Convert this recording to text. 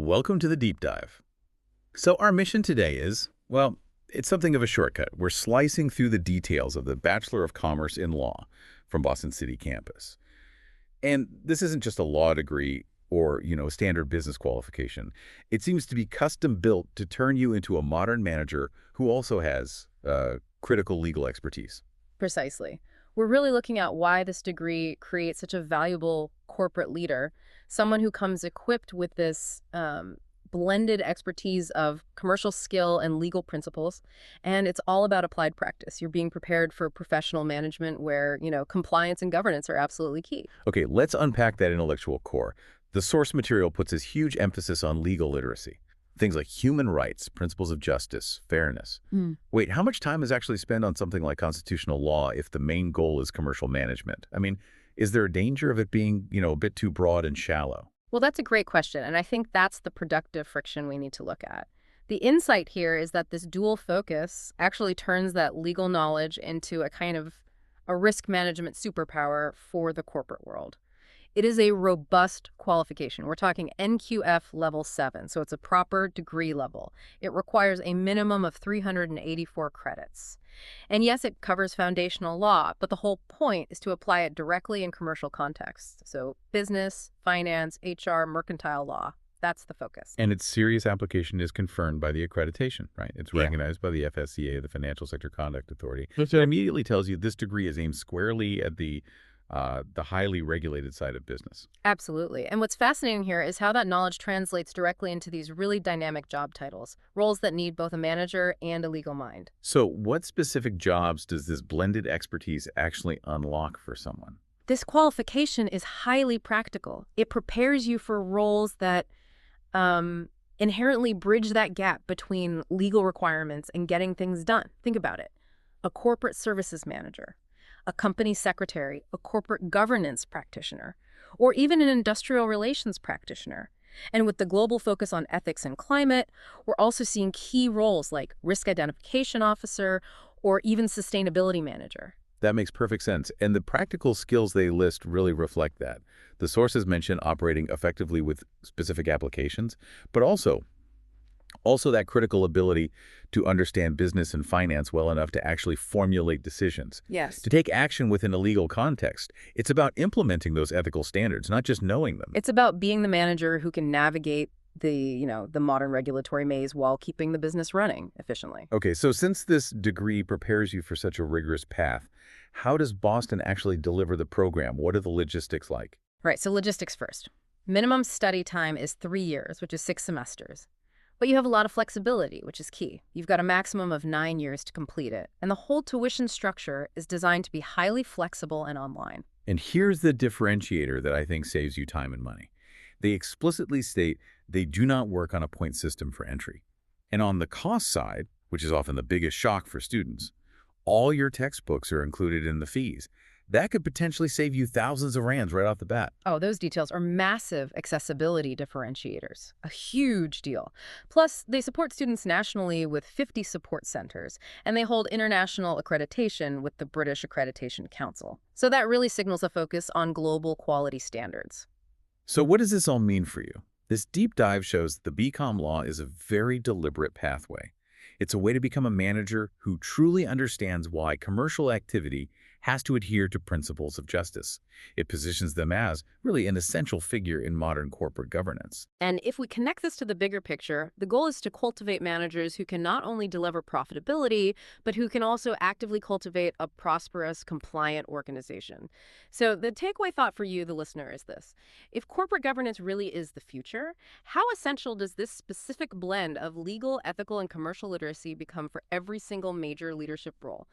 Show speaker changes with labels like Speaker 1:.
Speaker 1: Welcome to the deep dive. So our mission today is, well, it's something of a shortcut. We're slicing through the details of the Bachelor of Commerce in Law from Boston City campus. And this isn't just a law degree or, a standard business qualification. It seems to be custom built to turn you into a modern manager who also has critical legal expertise.
Speaker 2: Precisely. We're really looking at why this degree creates such a valuable corporate leader, someone who comes equipped with this blended expertise of commercial skill and legal principles. And it's all about applied practice. You're being prepared for professional management where, compliance and governance are absolutely key.
Speaker 1: Okay, let's unpack that intellectual core. The source material puts this huge emphasis on legal literacy. Things like human rights, principles of justice, fairness. Wait, how much time is actually spent on something like constitutional law if the main goal is commercial management? I mean, is there a danger of it being, a bit too broad and shallow?
Speaker 2: Well, that's a great question, and I think that's the productive friction we need to look at. The insight here is that this dual focus actually turns that legal knowledge into a kind of a risk management superpower for the corporate world. It is a robust qualification. We're talking NQF level 7, so it's a proper degree level. It requires a minimum of 384 credits. And yes, it covers foundational law, but the whole point is to apply it directly in commercial contexts. So business, finance, HR, mercantile law. That's the focus.
Speaker 1: And its serious application is confirmed by the accreditation, right? It's recognized by the FSCA, the Financial Sector Conduct Authority. It immediately tells you this degree is aimed squarely at the highly regulated side of business.
Speaker 2: Absolutely. And what's fascinating here is how that knowledge translates directly into these really dynamic job titles, roles that need both a manager and a legal mind.
Speaker 1: So what specific jobs does this blended expertise actually unlock for someone?
Speaker 2: This qualification is highly practical. It prepares you for roles that inherently bridge that gap between legal requirements and getting things done. Think about it. A corporate services manager, a company secretary, a corporate governance practitioner, or even an industrial relations practitioner. And with the global focus on ethics and climate, we're also seeing key roles like risk identification officer or even sustainability manager.
Speaker 1: That makes perfect sense. And the practical skills they list really reflect that. The sources mention operating effectively with specific applications, but also that critical ability to understand business and finance well enough to actually formulate decisions.
Speaker 2: Yes.
Speaker 1: To take action within a legal context. It's about implementing those ethical standards, not just knowing them.
Speaker 2: It's about being the manager who can navigate the modern regulatory maze while keeping the business running efficiently.
Speaker 1: Okay, so since this degree prepares you for such a rigorous path, how does Boston actually deliver the program? What are the logistics like?
Speaker 2: Right, so logistics first. Minimum study time is 3 years, which is 6 semesters. But you have a lot of flexibility, which is key. You've got a maximum of 9 years to complete it. And the whole tuition structure is designed to be highly flexible and online.
Speaker 1: And here's the differentiator that I think saves you time and money. They explicitly state they do not work on a point system for entry. And on the cost side, which is often the biggest shock for students, all your textbooks are included in the fees. That could potentially save you thousands of rands right off the bat.
Speaker 2: Oh, those details are massive accessibility differentiators. A huge deal. Plus, they support students nationally with 50 support centers, and they hold international accreditation with the British Accreditation Council. So that really signals a focus on global quality standards.
Speaker 1: So what does this all mean for you? This deep dive shows the BCom law is a very deliberate pathway. It's a way to become a manager who truly understands why commercial activity has to adhere to principles of justice. It positions them as really an essential figure in modern corporate governance.
Speaker 2: And if we connect this to the bigger picture, the goal is to cultivate managers who can not only deliver profitability, but who can also actively cultivate a prosperous, compliant organization. So the takeaway thought for you, the listener, is this. If corporate governance really is the future, how essential does this specific blend of legal, ethical, and commercial literacy become for every single major leadership role?